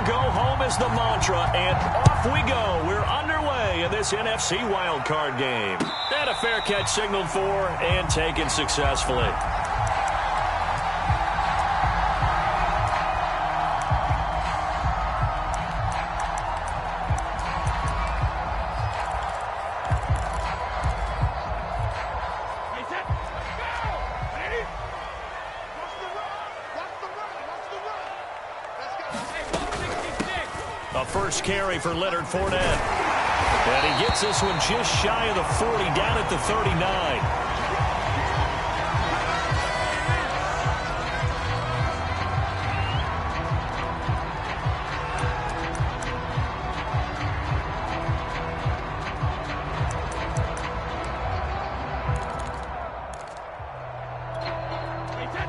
go home is the mantra, and off we go. We're underway in this NFC wildcard game. And a fair catch signaled for and taken successfully. A first carry for Leonard Fournette. And he gets this one just shy of the 40, down at the 39.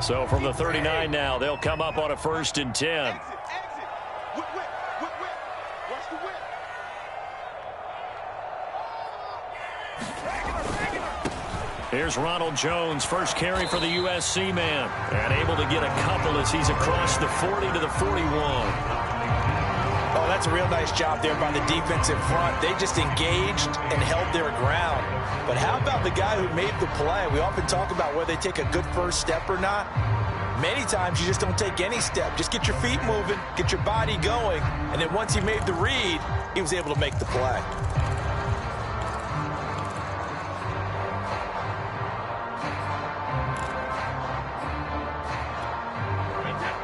So from the 39 now, they'll come up on a 1st and 10. Here's Ronald Jones, first carry for the USC man, and able to get a couple as he's across the 40 to the 41. Oh, that's a real nice job there by the defensive front. They just engaged and held their ground. But how about the guy who made the play? We often talk about whether they take a good first step or not. Many times you just don't take any step. Just get your feet moving, get your body going, and then once he made the read, he was able to make the play.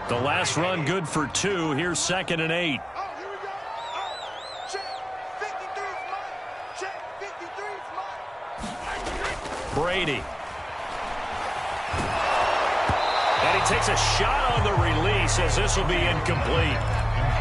The last run good for 2. Here's 2nd and 8. Brady. And he takes a shot on the release as this will be incomplete.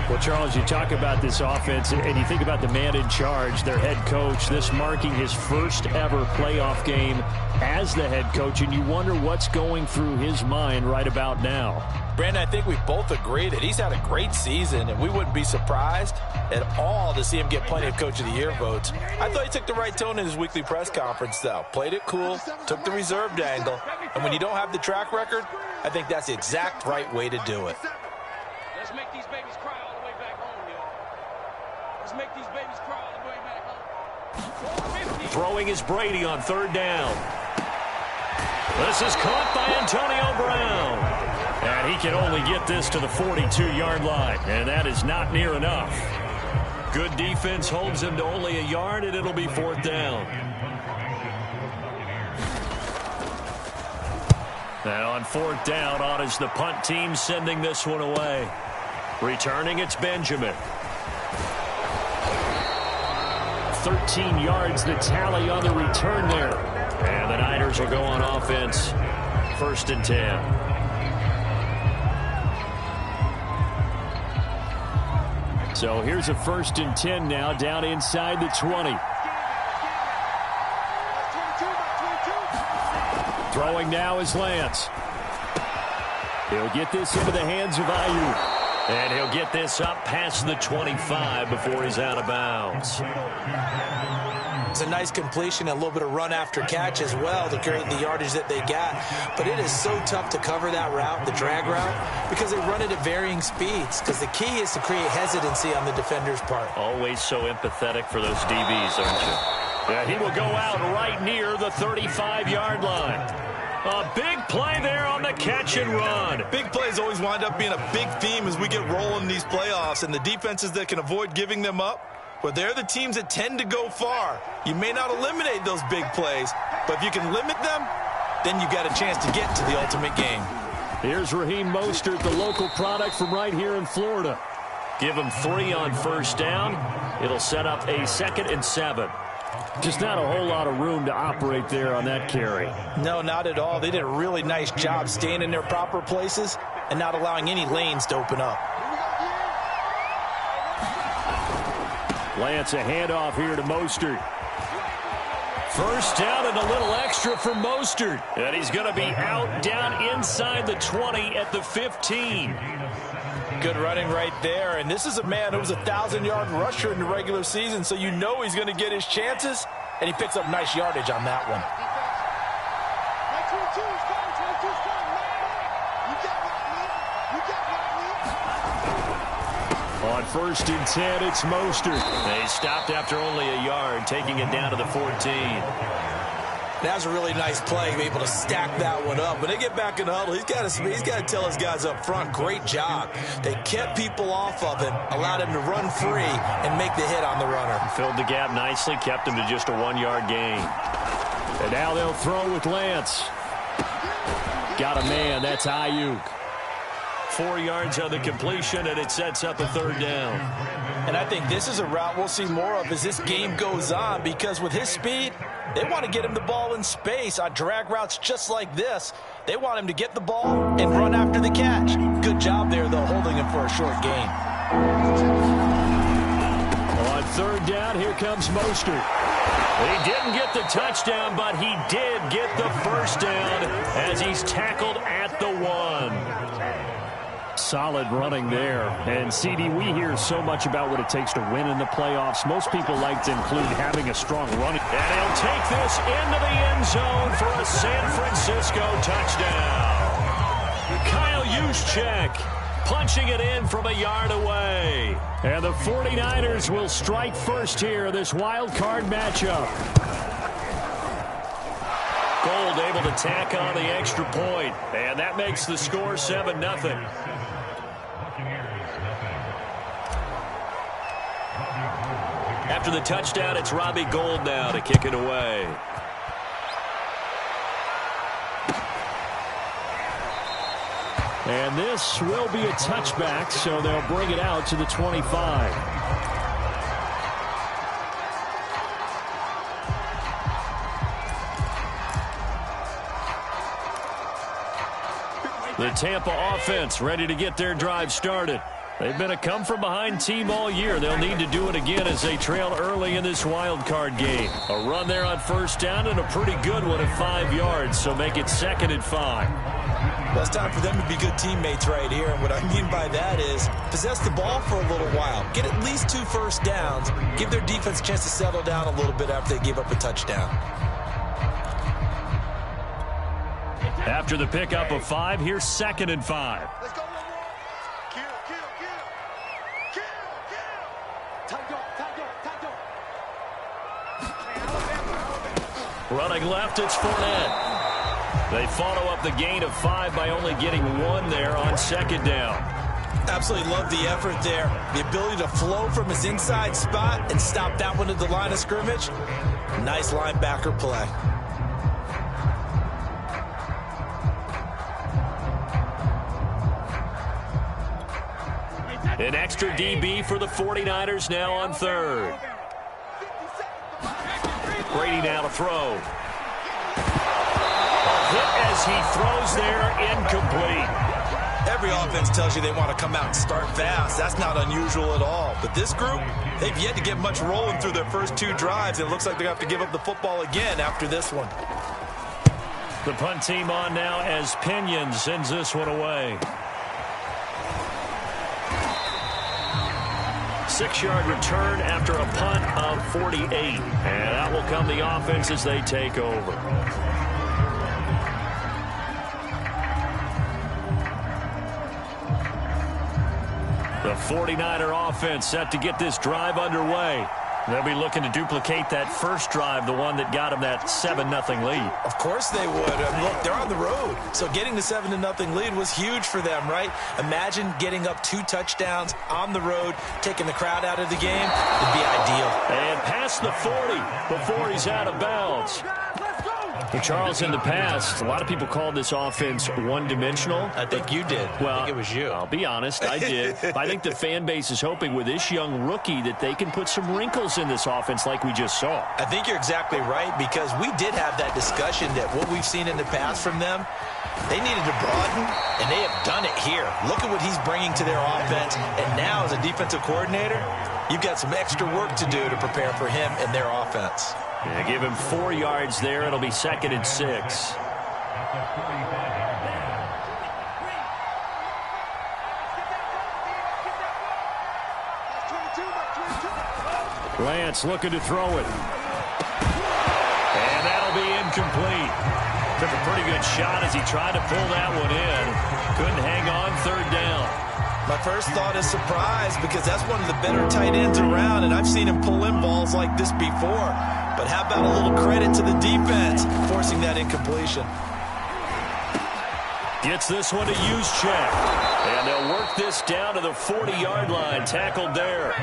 Well, Charles, you talk about this offense, and you think about the man in charge, their head coach, this marking his first ever playoff game as the head coach, and you wonder what's going through his mind right about now. Brandon, I think we both agree that he's had a great season, and we wouldn't be surprised at all to see him get plenty of Coach of the Year votes. I thought he took the right tone in his weekly press conference, though. Played it cool, took the reserved angle, and when you don't have the track record, I think that's the exact right way to do it. Let's make these babies cry all the way back home, y'all. Let's make these babies cry all the way back home. Throwing is Brady on 3rd down. This is caught by Antonio Brown. And he can only get this to the 42-yard line, and that is not near enough. Good defense holds him to only a yard, and it'll be 4th down. And on 4th down, on is the punt team sending this one away. Returning, it's Benjamin. 13 yards, the tally on the return there. And the Niners will go on offense. 1st and 10. So here's a 1st and 10 now, down inside the 20. Throwing now is Lance. He'll get this into the hands of Ayuk. And he'll get this up past the 25 before he's out of bounds. It's a nice completion, a little bit of run after catch as well to create the yardage that they got. But it is so tough to cover that route, the drag route, because they run it at varying speeds. Because the key is to create hesitancy on the defender's part. Always so empathetic for those DBs, aren't you? Yeah, he will go out right near the 35-yard line. A big play there on the catch and run. Big plays always wind up being a big theme as we get rolling in these playoffs, and the defenses that can avoid giving them up, well, they're the teams that tend to go far. You may not eliminate those big plays, but if you can limit them, then you got a chance to get to the ultimate game. Here's Raheem Mostert, the local product from right here in Florida. Give him 3 on 1st down. It'll set up a 2nd and 7. Just not a whole lot of room to operate there on that carry. No, not at all. They did a really nice job staying in their proper places and not allowing any lanes to open up. Lance, a handoff here to Mostert. 1st down and a little extra for Mostert. And he's going to be out down inside the 20 at the 15. Good running right there. And this is a man who was a 1,000-yard rusher in the regular season, so you know he's going to get his chances. And he picks up nice yardage on that one. On 1st and 10, it's Mostert. They stopped after only a yard, taking it down to the 14. That was a really nice play, able to stack that one up. When they get back in the huddle, he's got to tell his guys up front, great job. They kept people off of him, allowed him to run free and make the hit on the runner. Filled the gap nicely, kept him to just a 1-yard gain. And now they'll throw with Lance. Got a man, that's Ayuk. 4 yards on the completion, and it sets up a 3rd down. And I think this is a route we'll see more of as this game goes on, because with his speed, they want to get him the ball in space on drag routes just like this. They want him to get the ball and run after the catch. Good job there, though, holding him for a short gain. On 3rd down, here comes Mostert. He didn't get the touchdown, but he did get the 1st down as he's tackled at the 1. Solid running there. And, CD, we hear so much about what it takes to win in the playoffs. Most people like to include having a strong running. And he'll take this into the end zone for a San Francisco touchdown. Kyle Juszczyk punching it in from a yard away. And the 49ers will strike first here, this wild card matchup. Gold able to tack on the extra point, and that makes the score 7-0. After the touchdown, it's Robbie Gould now to kick it away. And this will be a touchback, so they'll bring it out to the 25. The Tampa offense ready to get their drive started. They've been a come-from-behind team all year. They'll need to do it again as they trail early in this wild card game. A run there on 1st down and a pretty good one at 5 yards, so make it 2nd and 5. Well, it's time for them to be good teammates right here. And what I mean by that is possess the ball for a little while. Get at least 2 first downs. Give their defense a chance to settle down a little bit after they give up a touchdown. After the pickup of 5, here's 2nd and 5. Let's go one more. Kill. Tight go. Running left, it's Fournette. They follow up the gain of 5 by only getting 1 there on 2nd down. Absolutely love the effort there. The ability to flow from his inside spot and stop that one at the line of scrimmage. Nice linebacker play. An extra DB for the 49ers now on 3rd. Brady now to throw. A hit as he throws there, incomplete. Every offense tells you they want to come out and start fast. That's not unusual at all. But this group, they've yet to get much rolling through their first 2 drives. It looks like they're going to have to give up the football again after this one. The punt team on now as Pinion sends this one away. 6-yard return after a punt of 48. And out will come the offense as they take over. The 49er offense set to get this drive underway. They'll be looking to duplicate that first drive, the one that got them that 7-0 lead. Of course they would. Look, they're on the road. So getting the 7-0 lead was huge for them, right? Imagine getting up 2 touchdowns on the road, taking the crowd out of the game. It'd be ideal. And past the 40 before he's out of bounds. Well, Charles, in the past, a lot of people called this offense one-dimensional. I think you did. Well, I think it was you. I'll be honest, I did. I think the fan base is hoping with this young rookie that they can put some wrinkles in this offense like we just saw. I think you're exactly right, because we did have that discussion that what we've seen in the past from them, they needed to broaden, and they have done it here. Look at what he's bringing to their offense, and now as a defensive coordinator, you've got some extra work to do to prepare for him and their offense. Yeah, give him 4 yards there. It'll be 2nd and 6. Lance looking to throw it. And that'll be incomplete. Took a pretty good shot as he tried to pull that one in. Couldn't hang on 3rd down. I'll first thought is surprise because that's one of the better tight ends around, and I've seen him pull in balls like this before. But how about a little credit to the defense forcing that incompletion? Gets this one to Juszczyk. And they'll work this down to the 40-yard line. Tackled there.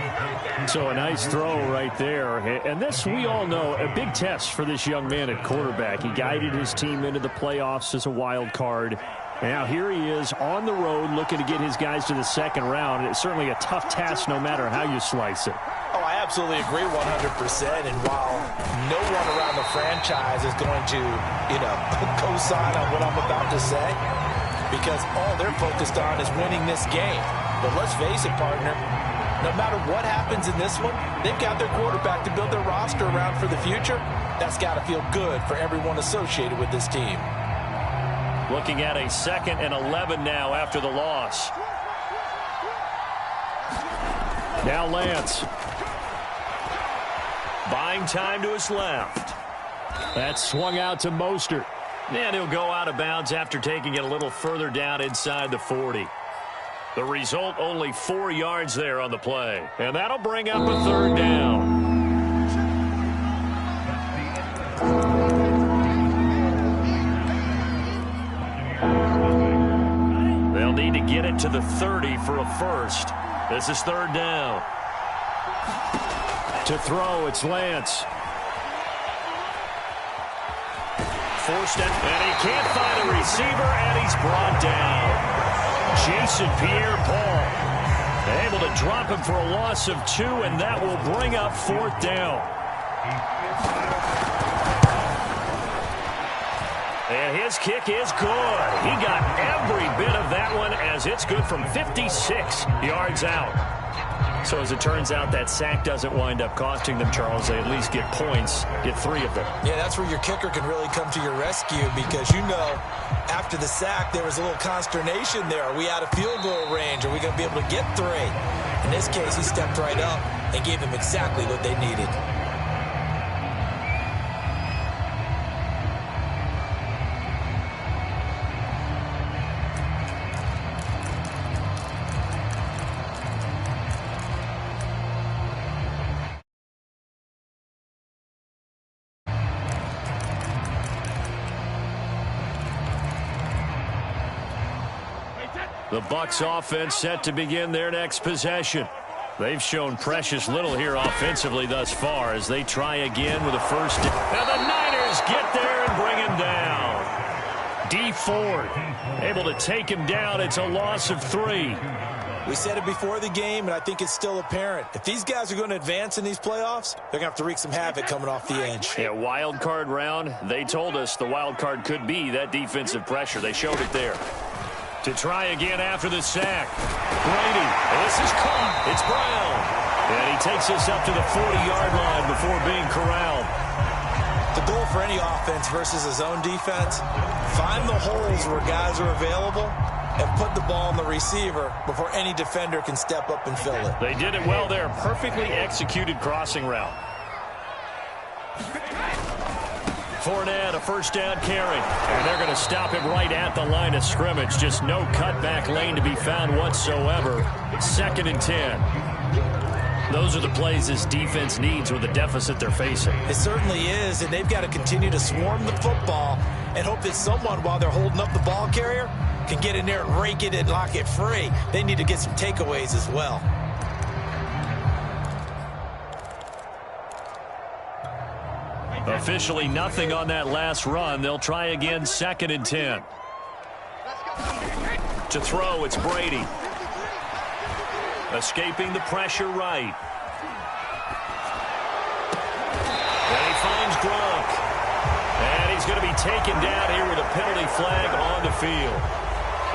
So a nice throw right there. And this, we all know, a big test for this young man at quarterback. He guided his team into the playoffs as a wild card. Now here he is on the road looking to get his guys to the second round. It's certainly a tough task no matter how you slice it. Oh, I absolutely agree 100%. And while no one around the franchise is going to, co-sign on what I'm about to say, because all they're focused on is winning this game. But let's face it, partner, no matter what happens in this one, they've got their quarterback to build their roster around for the future. That's got to feel good for everyone associated with this team. Looking at a 2nd and 11 now after the loss. Now Lance. Buying time to his left. That's swung out to Mostert. And he'll go out of bounds after taking it a little further down inside the 40. The result, only 4 yards there on the play. And that'll bring up a 3rd down. They'll need to get it to the 30 for a first. This is 3rd down. To throw, it's Lance. Forced it, and he can't find a receiver, and he's brought down. Jason Pierre-Paul able to drop him for a loss of 2, and that will bring up 4th down. And his kick is good. He got every bit of that one as it's good from 56 yards out. So as it turns out, that sack doesn't wind up costing them, Charles. They at least get points, get 3 of them. Yeah, that's where your kicker can really come to your rescue because, after the sack, there was a little consternation there. Are we out of field goal range? Are we going to be able to get 3? In this case, he stepped right up and gave them exactly what they needed. The Bucs offense set to begin their next possession. They've shown precious little here offensively thus far as they try again with a first. And the Niners get there and bring him down. D Ford able to take him down. It's a loss of 3. We said it before the game, and I think it's still apparent. If these guys are going to advance in these playoffs, they're going to have to wreak some havoc coming off the edge. Yeah, wild card round. They told us the wild card could be that defensive pressure. They showed it there. To try again after the sack. Brady. This is caught. It's Brown. And he takes us up to the 40-yard line before being corralled. The goal for any offense versus his own defense, find the holes where guys are available and put the ball on the receiver before any defender can step up and fill it. They did it well there. Perfectly executed crossing route. Fournette, a first down carry. And they're going to stop him right at the line of scrimmage. Just no cutback lane to be found whatsoever. 2nd and 10. Those are the plays this defense needs with the deficit they're facing. It certainly is, and they've got to continue to swarm the football and hope that someone, while they're holding up the ball carrier, can get in there and rake it and lock it free. They need to get some takeaways as well. Officially nothing on that last run. They'll try again 2nd and 10. To throw, it's Brady. Escaping the pressure right. And he finds Gronk. And he's going to be taken down here with a penalty flag on the field.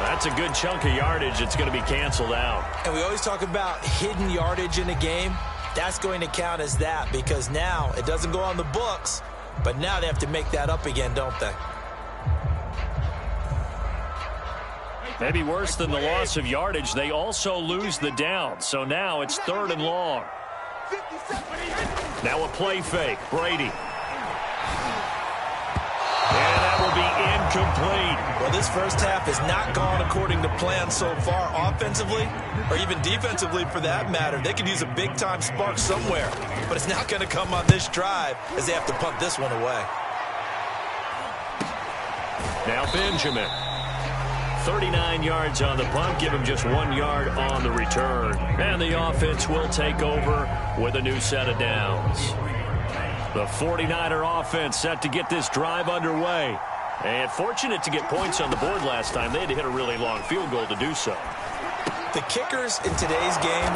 That's a good chunk of yardage. It's going to be canceled out. And we always talk about hidden yardage in a game. That's going to count as that because now it doesn't go on the books, but now they have to make that up again, don't they? Maybe worse than the loss of yardage, they also lose the down. So now it's 3rd and long. Now a play fake. Brady. And that will be incomplete. Well, this first half has not gone according to plan so far offensively, or even defensively for that matter. They could use a big-time spark somewhere, but it's not going to come on this drive as they have to punt this one away. Now Benjamin. 39 yards on the punt, give him just 1 yard on the return. And the offense will take over with a new set of downs. The 49er offense set to get this drive underway. And fortunate to get points on the board last time. They had to hit a really long field goal to do so. The kickers in today's game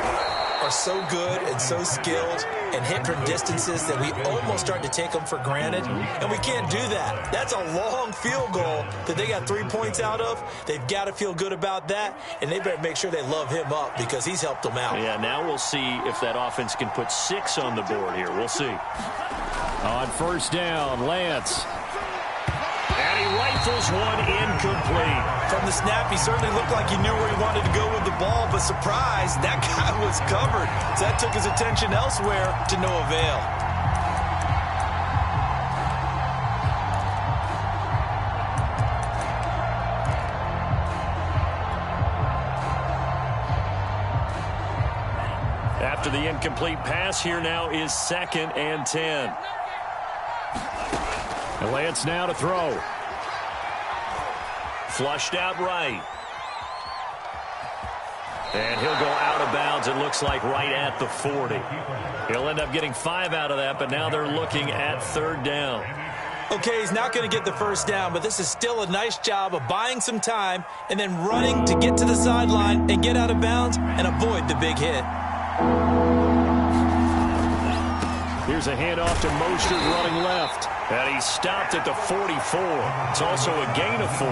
are so good and so skilled and hit from distances that we almost start to take them for granted, and we can't do that. That's a long field goal that they got 3 points out of. They've got to feel good about that, and they better make sure they love him up because he's helped them out. Yeah, now we'll see if that offense can put 6 on the board here. We'll see. On first down, Lance. And he rifles one incomplete. From the snap, he certainly looked like he knew where he wanted to go with the ball, but surprise, that guy was covered. So that took his attention elsewhere to no avail. After the incomplete pass, here now is 2nd and 10. And Lance now to throw. Flushed out right. And he'll go out of bounds, it looks like, right at the 40. He'll end up getting 5 out of that, but now they're looking at 3rd down. Okay, he's not going to get the first down, but this is still a nice job of buying some time and then running to get to the sideline and get out of bounds and avoid the big hit. Here's a handoff to Mostert running left. And he stopped at the 44. It's also a gain of 4.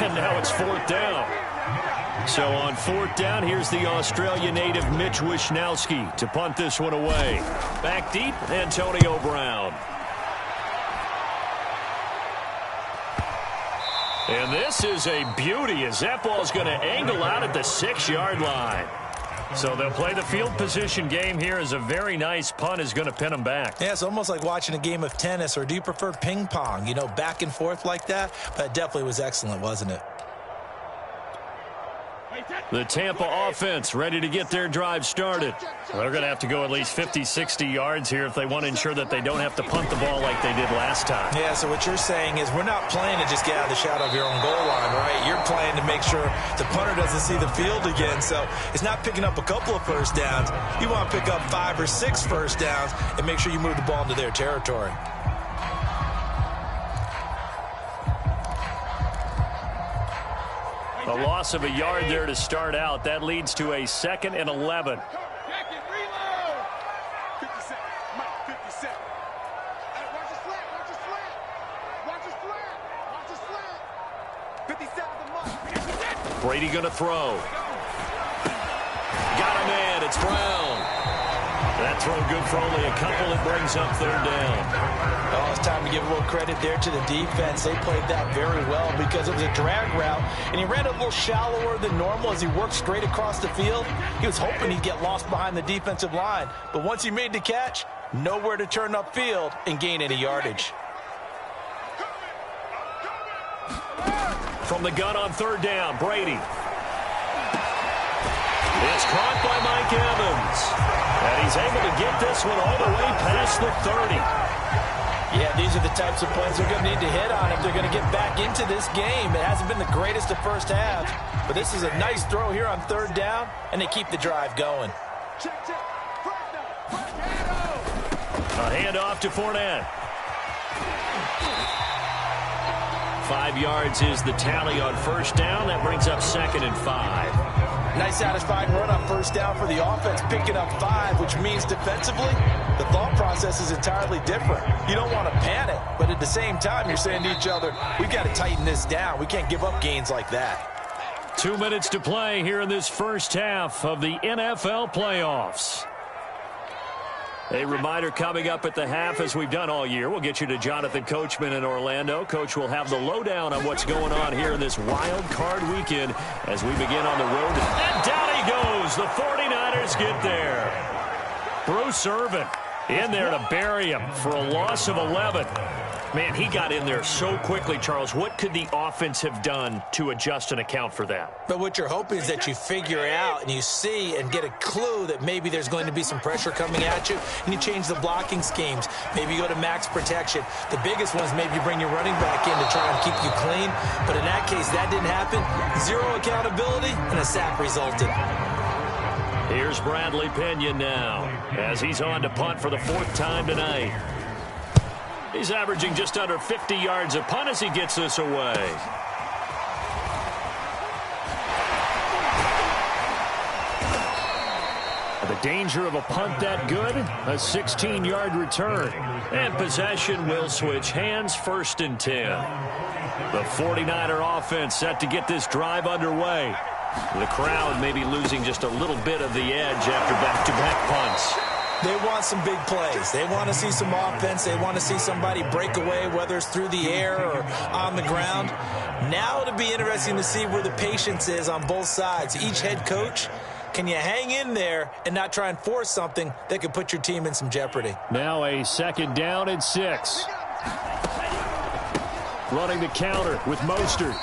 And now it's 4th down. So on 4th down, here's the Australia native Mitch Wishnowsky to punt this one away. Back deep, Antonio Brown. And this is a beauty as that ball's going to angle out at the 6-yard line. So they'll play the field position game here as a very nice punt is going to pin them back. Yeah, it's almost like watching a game of tennis, or do you prefer ping pong? You know, back and forth like that? But it definitely was excellent, wasn't it? The Tampa offense ready to get their drive started. They're going to have to go at least 50, 60 yards here if they want to ensure that they don't have to punt the ball like they did last time. Yeah, so what you're saying is we're not playing to just get out of the shadow of your own goal line, right? You're playing to make sure the punter doesn't see the field again. So it's not picking up a couple of first downs. You want to pick up 5 or 6 first downs and make sure you move the ball into their territory. A loss of a yard there to start out. That leads to a 2nd and 11. Brady going to throw. Got a man. It's Brown. That throw good for only a couple. It brings up 3rd down. Oh, it's time to give a little credit there to the defense. They played that very well because it was a drag route, and he ran a little shallower than normal as he worked straight across the field. He was hoping he'd get lost behind the defensive line, but once he made the catch, nowhere to turn upfield and gain any yardage. From the gun on 3rd down, Brady. It's caught by Mike Evans. And he's able to get this one all the way past the 30. Yeah, these are the types of plays they're going to need to hit on if they're going to get back into this game. It hasn't been the greatest of first halves, but this is a nice throw here on 3rd down, and they keep the drive going. A handoff to Fournette. 5 yards is the tally on 1st down. That brings up 2nd and 5. Nice satisfying run on 1st down for the offense, picking up 5, which means defensively, the thought process is entirely different. You don't want to panic, but at the same time, you're saying to each other, we've got to tighten this down. We can't give up gains like that. 2 minutes to play here in this first half of the NFL playoffs. A reminder coming up at the half, as we've done all year. We'll get you to Jonathan Coachman in Orlando. Coach will have the lowdown on what's going on here in this wild card weekend as we begin on the road. And down he goes. The 49ers get there. Bruce Irvin in there to bury him for a loss of 11. Man, he got in there so quickly, Charles. What could the offense have done to adjust and account for that? But what you're hoping is that you figure out and you see and get a clue that maybe there's going to be some pressure coming at you, and you change the blocking schemes. Maybe you go to max protection. The biggest one is maybe you bring your running back in to try and keep you clean. But in that case, that didn't happen. Zero accountability, and a sack resulted. Here's Bradley Pinion now as he's on to punt for the 4th time tonight. He's averaging just under 50 yards a punt as he gets this away. The danger of a punt that good, a 16-yard return. And possession will switch hands, 1st and 10. The 49er offense set to get this drive underway. The crowd may be losing just a little bit of the edge after back-to-back punts. They want some big plays. They want to see some offense. They want to see somebody break away, whether it's through the air or on the ground. Now it'll be interesting to see where the patience is on both sides. Each head coach, can you hang in there and not try and force something that could put your team in some jeopardy? Now a 2nd down and 6. Running the counter with Mostert.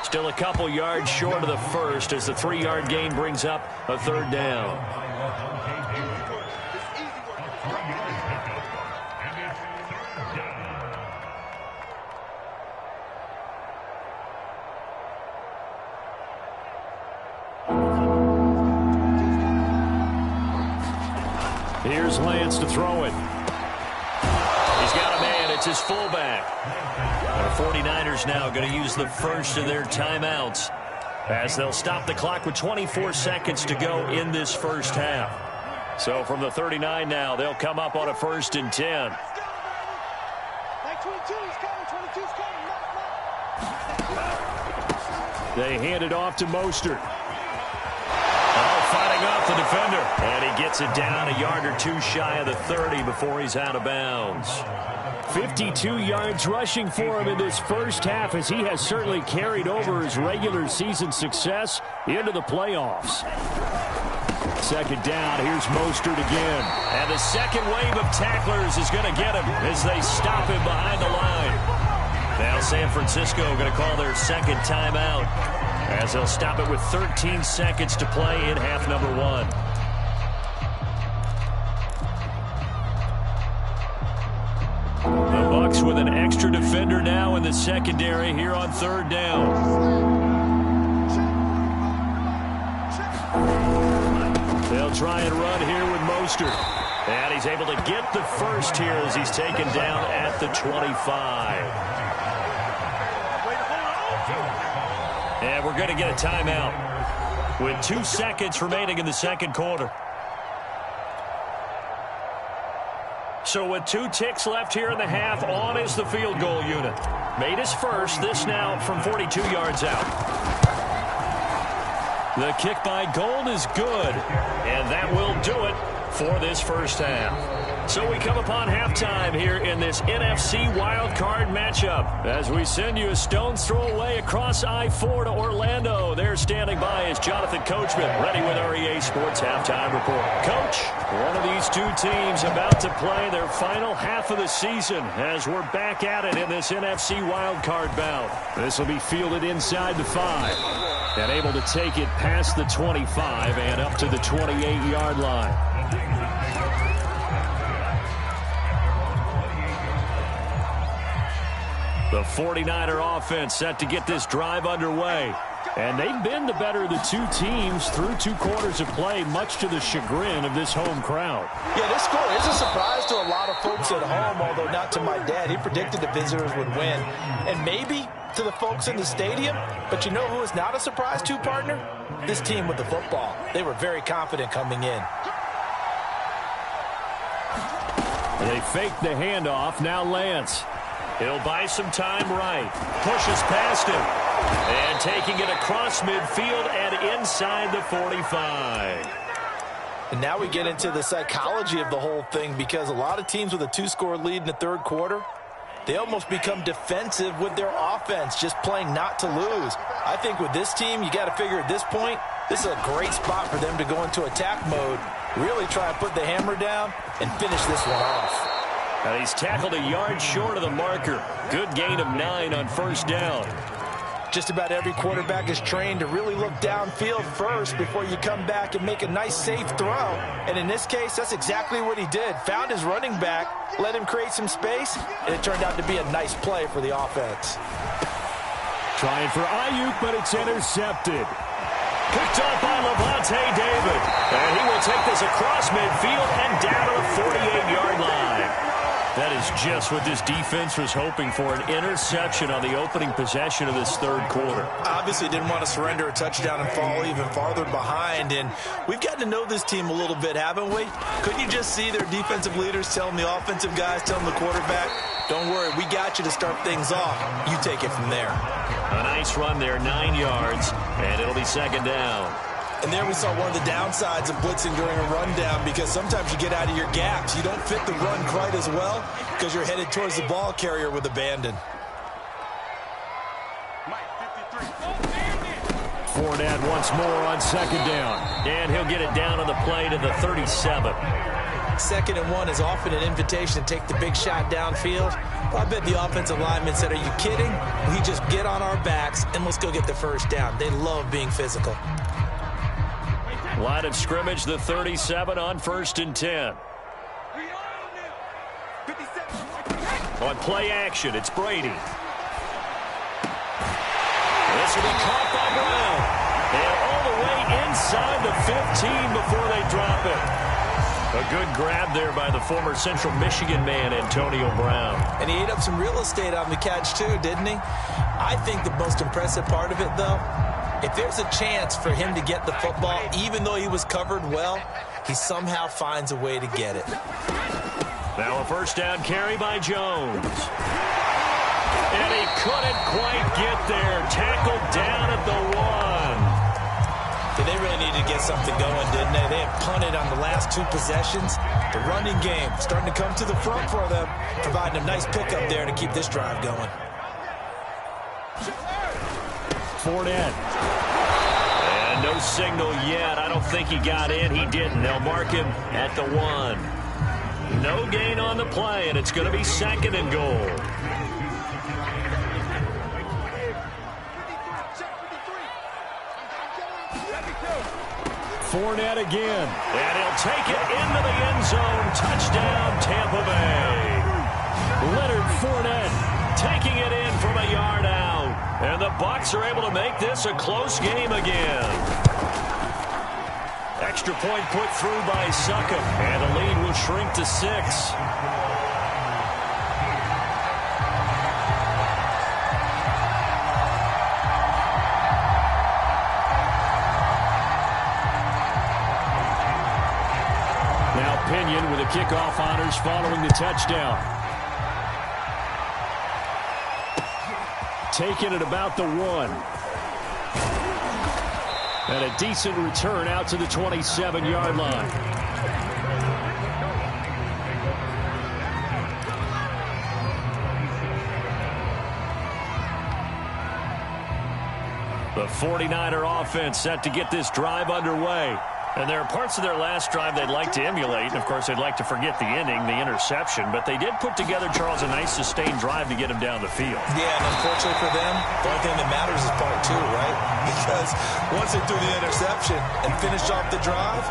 Still a couple yards short of the first as the 3-yard gain brings up a 3rd down. Here's Lance to throw it. He's got a man. It's his fullback. The 49ers now going to use the first of their timeouts as they'll stop the clock with 24 seconds to go in this first half. So from the 39 now, they'll come up on a 1st and 10. They hand it off to Mostert. Fighting off the defender, and he gets it down a yard or 2 shy of the 30 before he's out of bounds. 52 yards rushing for him in this first half as he has certainly carried over his regular season success into the playoffs. 2nd down, here's Mostert again. And the second wave of tacklers is going to get him as they stop him behind the line. Now San Francisco going to call their 2nd timeout, as they'll stop it with 13 seconds to play in half number 1. The Bucs with an extra defender now in the secondary here on 3rd down. They'll try and run here with Mostert. And he's able to get the first here as he's taken down at the 25. And we're going to get a timeout with 2 seconds remaining in the 2nd quarter. So with 2 ticks left here in the half, on is the field goal unit. Made his first, this now from 42 yards out. The kick by Gold is good, and that will do it for this first half. So we come upon halftime here in this NFC wildcard matchup as we send you a stone's throw away across I-4 to Orlando. There standing by is Jonathan Coachman, ready with REA Sports Halftime Report. Coach, one of these 2 teams about to play their final half of the season as we're back at it in this NFC wildcard bout. This will be fielded inside the 5 and able to take it past the 25 and up to the 28-yard line. The 49er offense set to get this drive underway. And they've been the better of the 2 teams through 2 quarters of play, much to the chagrin of this home crowd. Yeah, this score is a surprise to a lot of folks at home, although not to my dad. He predicted the visitors would win. And maybe to the folks in the stadium, but you know who is not a surprise to, partner? This team with the football. They were very confident coming in. They faked the handoff. Now Lance. He'll buy some time right. Pushes past him. And taking it across midfield and inside the 45. And now we get into the psychology of the whole thing, because a lot of teams with a 2-score lead in the 3rd quarter, they almost become defensive with their offense, just playing not to lose. I think with this team, you got to figure at this point, this is a great spot for them to go into attack mode, really try and put the hammer down and finish this one off. And he's tackled a yard short of the marker. Good gain of 9 on first down. Just about every quarterback is trained to really look downfield first before you come back and make a nice, safe throw. And in this case, that's exactly what he did. Found his running back, let him create some space, and it turned out to be a nice play for the offense. Trying for Ayuk, but it's intercepted. Picked up by Levante David. And he will take this across midfield and down to the 48-yard line. That is just what this defense was hoping for, an interception on the opening possession of this third quarter. Obviously didn't want to surrender a touchdown and fall even farther behind, and we've gotten to know this team a little bit, haven't we? Couldn't you just see their defensive leaders telling the offensive guys, telling the quarterback, don't worry, we got you to start things off. You take it from there. A nice run there, 9 yards, and it'll be second down. And there we saw one of the downsides of blitzing during a rundown, because sometimes you get out of your gaps. You don't fit the run quite as well because you're headed towards the ball carrier with abandon. Fournette once more on second down. And he'll get it down on the play to the 37. 2nd and 1 is often an invitation to take the big shot downfield. Well, I bet the offensive lineman said, are you kidding? We just get on our backs and let's go get the first down. They love being physical. Line of scrimmage, the 37 on 1st and 10. On play action, it's Brady. This will be caught by Brown. And all the way inside the 15 before they drop it. A good grab there by the former Central Michigan man, Antonio Brown. And he ate up some real estate on the catch too, didn't he? I think the most impressive part of it, though, if there's a chance for him to get the football, even though he was covered well, he somehow finds a way to get it. Now a first down carry by Jones. And he couldn't quite get there. Tackled down at the 1. They really needed to get something going, didn't they? They had punted on the last 2 possessions. The running game starting to come to the front for them, providing a nice pickup there to keep this drive going. Fournette. And no signal yet. I don't think he got in. He didn't. They'll mark him at the 1. No gain on the play, and it's going to be 2nd and goal. Fournette again. And he'll take it into the end zone. Touchdown, Tampa Bay. Leonard Fournette taking it in from a yard out. And the Bucs are able to make this a close game again. Extra point put through by Succop. And the lead will shrink to 6. Now Pinion with the kickoff honors following the touchdown. Taken at about the 1. And a decent return out to the 27-yard line. The 49er offense set to get this drive underway. And there are parts of their last drive they'd like to emulate. And, of course, they'd like to forget the ending, the interception. But they did put together, Charles, a nice sustained drive to get him down the field. Yeah, and unfortunately for them, the only thing that matters is part 2, right? Because once they threw the interception and finished off the drive,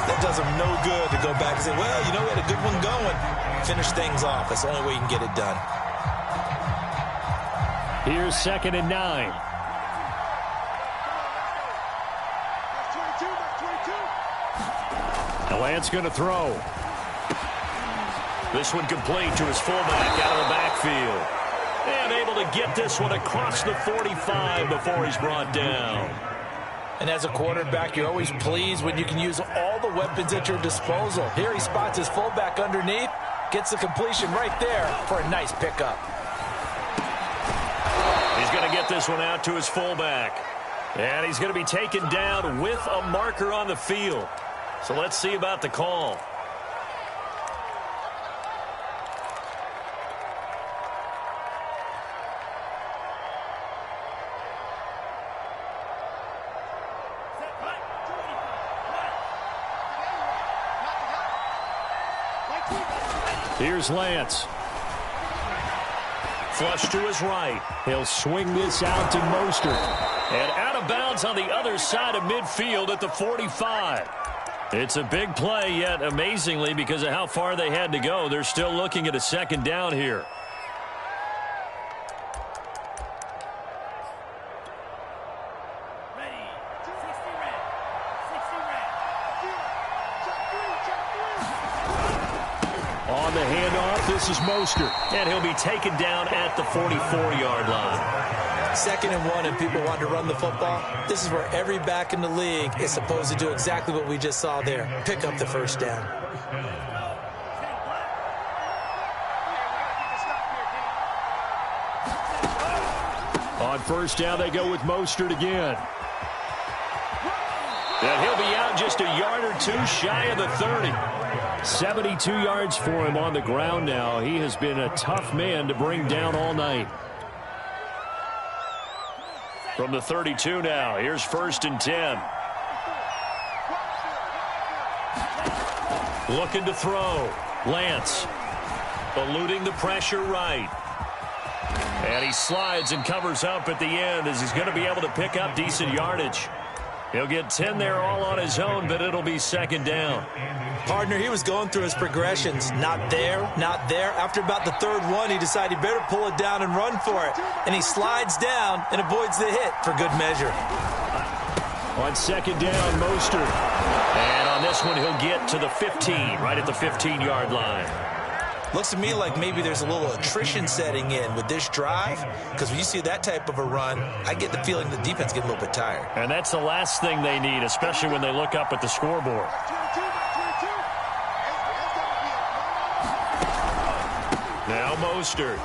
that does them no good to go back and say, well, you know, we had a good one going. Finish things off. That's the only way you can get it done. Here's 2nd and 9. Lance going to throw. This one complete to his fullback out of the backfield. And able to get this one across the 45 before he's brought down. And as a quarterback, you're always pleased when you can use all the weapons at your disposal. Here he spots his fullback underneath, gets the completion right there for a nice pickup. He's going to get this one out to his fullback. And he's going to be taken down with a marker on the field. So let's see about the call. Here's Lance. Flush to his right. He'll swing this out to Mostert. And out of bounds on the other side of midfield at the 45. It's a big play, yet amazingly, because of how far they had to go, they're still looking at a second down here. On the handoff, this is Mostert. And he'll be taken down at the 44-yard line. 2nd and 1 and people want to run the football. This is where every back in the league is supposed to do exactly what we just saw there. Pick up the first down. On first down, they go with Mostert again. And he'll be out just a yard or two shy of the 30. 72 yards for him on the ground now. He has been a tough man to bring down all night. From the 32 now, here's 1st and 10. Looking to throw. Lance eluding the pressure right. And he slides and covers up at the end as he's going to be able to pick up decent yardage. He'll get 10 there all on his own, but it'll be 2nd down. Partner, he was going through his progressions. Not there, not there. After about the 3rd one, he decided he better pull it down and run for it. And he slides down and avoids the hit for good measure. On 2nd down, Mostert. And on this one, he'll get to the 15, right at the 15-yard line. Looks to me like maybe there's a little attrition setting in with this drive, because when you see that type of a run, I get the feeling the defense gets a little bit tired. And that's the last thing they need, especially when they look up at the scoreboard. Now Mostert.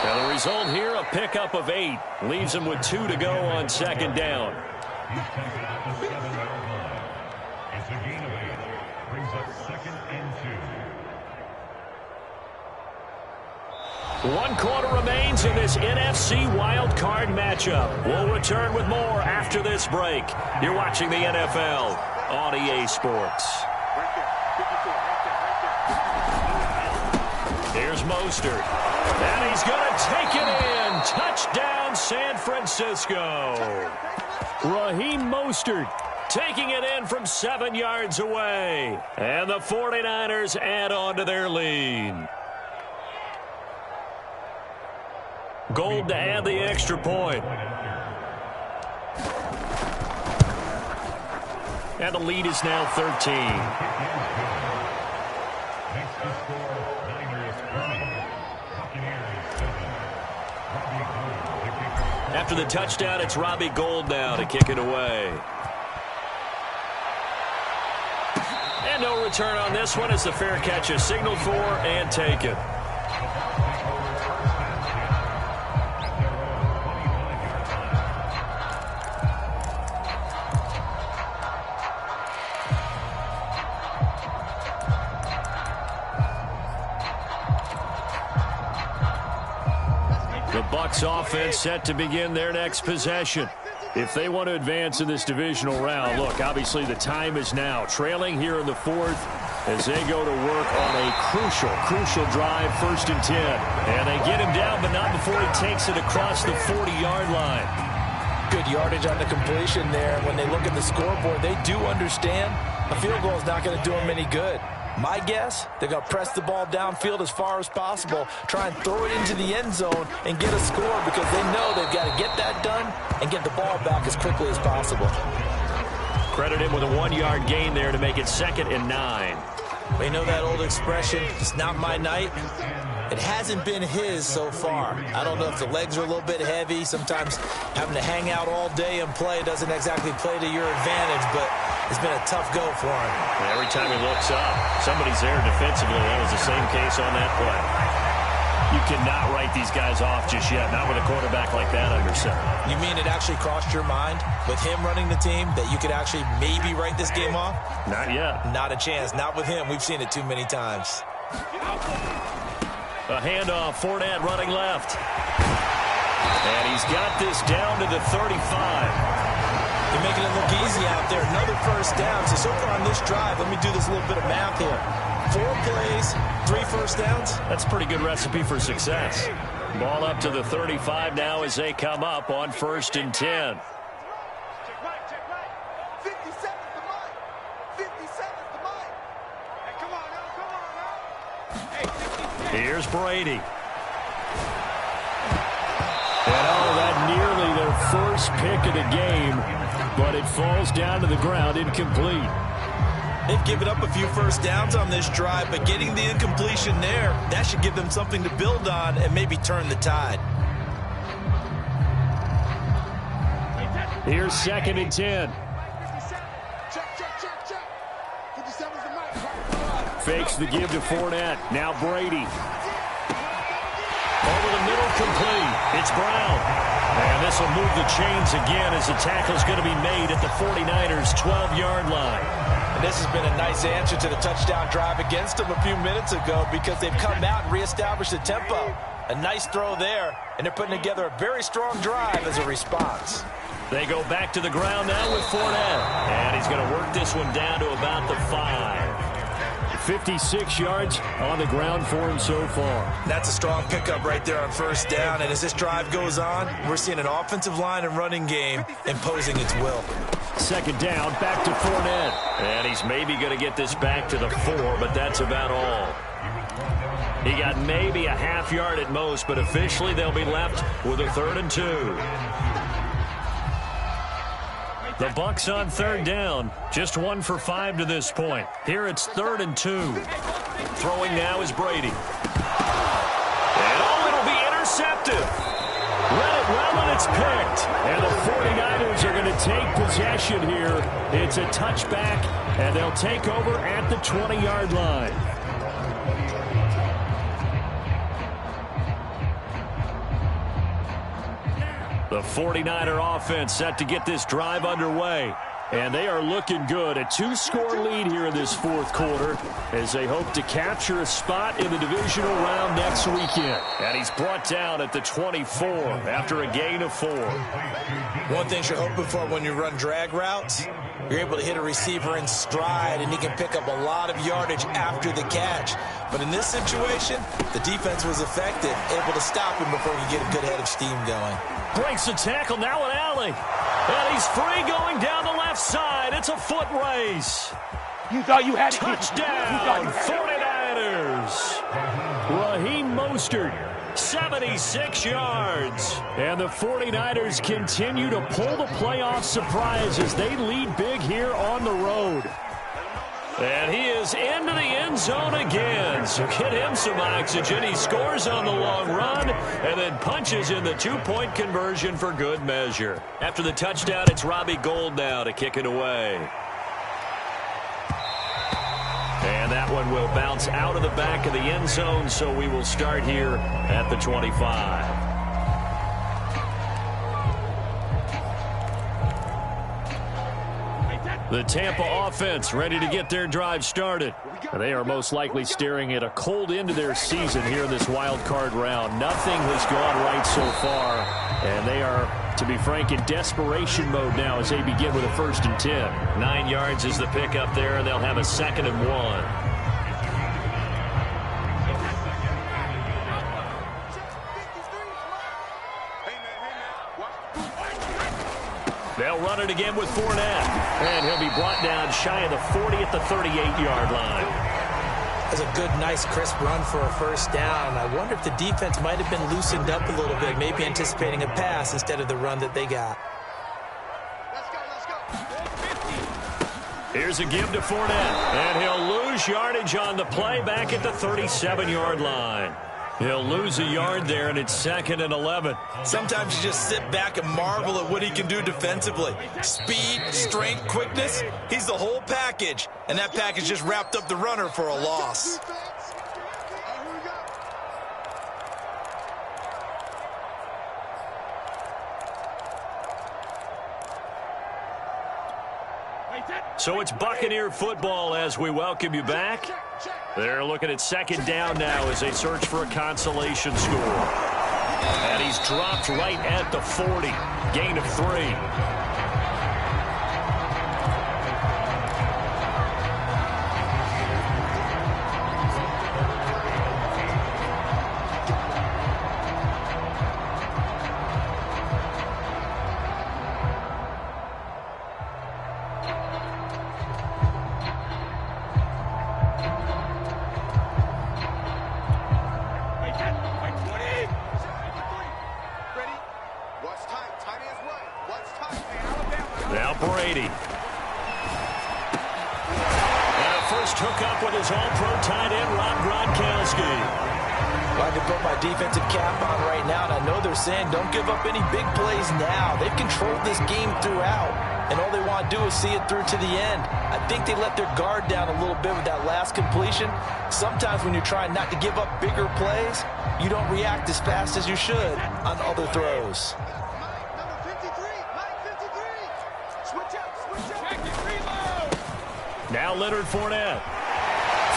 Now the result here, a pickup of 8. Leaves him with 2 to go on 2nd down. It's a gain of 8. Brings up 2nd and 2. 1 quarter remains in this NFC wildcard matchup. We'll return with more after this break. You're watching the NFL on EA Sports. Here's Mostert. And he's going to take it in. Touchdown, San Francisco. Raheem Mostert taking it in from 7 yards away. And the 49ers add on to their lead. Gold to add the extra point. And the lead is now 13. Next to score, Niners 20. Buccaneers 7. Robbie Gould to kick off. After the touchdown, it's Robbie Gould now to kick it away. And no return on this one as the fair catch is signaled for and taken. The Bucs offense set to begin their next possession. If they want to advance in this divisional round, look, obviously the time is now. Trailing here in the 4th as they go to work on a crucial drive, 1st and 10. And they get him down, but not before he takes it across the 40-yard line. Good yardage on the completion there. When they look at the scoreboard, they do understand a field goal is not going to do them any good. My guess, they're going to press the ball downfield as far as possible, try and throw it into the end zone and get a score because they know they've got to get that done and get the ball back as quickly as possible. Credit him with a 1-yard gain there to make it 2nd and 9. We know that old expression, it's not my night. It hasn't been his so far. I don't know if the legs are a little bit heavy. Sometimes having to hang out all day and play doesn't exactly play to your advantage, but it's been a tough go for him. And every time he looks up, somebody's there defensively. That was the same case on that play. You cannot write these guys off just yet, not with a quarterback like that under center. You mean it actually crossed your mind with him running the team that you could actually maybe write this game off? Not yet. Not a chance. Not with him. We've seen it too many times. A handoff, Fournette running left. And he's got this down to the 35. You're making it look easy out there. Another first down. So far on this drive, let me do this little bit of math here. 4 plays, 3 first downs. That's a pretty good recipe for success. Ball up to the 35 now as they come up on 1st and 10. Here's Brady. And that nearly their first pick of the game, but it falls down to the ground incomplete. They've given up a few first downs on this drive, but getting the incompletion there, that should give them something to build on and maybe turn the tide. Here's 2nd and 10. Fakes the give to Fournette. Now Brady. Over the middle, complete. It's Brown. And this will move the chains again as the tackle's going to be made at the 49ers' 12-yard line. And this has been a nice answer to the touchdown drive against them a few minutes ago because they've come out and reestablished the tempo. A nice throw there, and they're putting together a very strong drive as a response. They go back to the ground now with Fournette. And he's going to work this one down to about the 5. 56 yards on the ground for him so far. That's a strong pickup right there on first down. And as this drive goes on, we're seeing an offensive line and running game imposing its will. 2nd down, back to Fournette. And he's maybe going to get this back to the 4, but that's about all. He got maybe a half yard at most, but officially they'll be left with a 3rd and 2. The Bucs on 3rd down. Just 1 for 5 to this point. Here it's 3rd and 2. Throwing now is Brady. And it'll be intercepted. Read it well and it's picked. And the 49ers are going to take possession here. It's a touchback, and they'll take over at the 20-yard line. The 49er offense set to get this drive underway. And they are looking good. A 2-score lead here in this 4th quarter as they hope to capture a spot in the divisional round next weekend. And he's brought down at the 24 after a gain of 4. One thing you're hoping for when you run drag routes, you're able to hit a receiver in stride, and he can pick up a lot of yardage after the catch. But in this situation, the defense was effective, able to stop him before he get a good head of steam going. Breaks the tackle, now an alley. And he's free going down the left side. It's a foot race. You thought you had it. Touchdown, 49ers. Raheem Mostert, 76 yards. And the 49ers continue to pull the playoff surprise as they lead big here on the road. And he is into the end zone again. So get him some oxygen. He scores on the long run and then punches in the 2-point conversion for good measure. After the touchdown, it's Robbie Gould now to kick it away. And that one will bounce out of the back of the end zone, so we will start here at the 25. The Tampa offense ready to get their drive started. They are most likely staring at a cold end to their season here in this wild card round. Nothing has gone right so far, and they are, to be frank, in desperation mode now as they begin with a 1st and 10. 9 yards is the pickup there, and they'll have a 2nd and 1. They'll run it again with Fournette. And he'll be brought down shy of the 40 at the 38-yard line. That's a good, nice, crisp run for a 1st down. I wonder if the defense might have been loosened up a little bit, maybe anticipating a pass instead of the run that they got. Here's a give to Fournette. And he'll lose yardage on the play back at the 37-yard line. He'll lose a yard there, and it's 2nd and 11. Sometimes you just sit back and marvel at what he can do defensively. Speed, strength, quickness, he's the whole package. And that package just wrapped up the runner for a loss. So it's Buccaneer football as we welcome you back. They're looking at 2nd down now as they search for a consolation score. And he's dropped right at the 40. Gain of 3. Now Brady. And a first hookup with his all-pro tight end, Rob Gronkowski. Well, I can put my defensive cap on right now, and I know they're saying don't give up any big plays now. They've controlled this game throughout, and all they want to do is see it through to the end. I think they let their guard down a little bit with that last completion. Sometimes when you're trying not to give up bigger plays, you don't react as fast as you should on other throws. Now Leonard Fournette.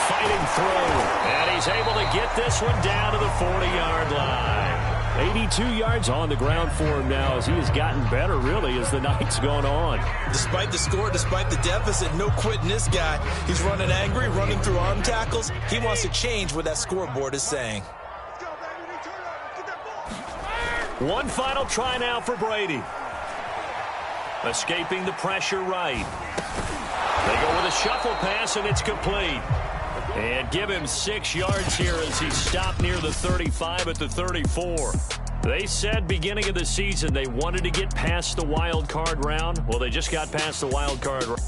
Fighting through. And he's able to get this one down to the 40-yard line. 82 yards on the ground for him now as he has gotten better, really, as the night's gone on. Despite the score, despite the deficit, no quitting this guy. He's running angry, running through arm tackles. He wants to change what that scoreboard is saying. One final try now for Brady. Escaping the pressure right. They go with a shuffle pass, and it's complete. And give him 6 yards here as he stopped near the 35 at the 34. They said beginning of the season they wanted to get past the wild card round. Well, they just got past the wild card round.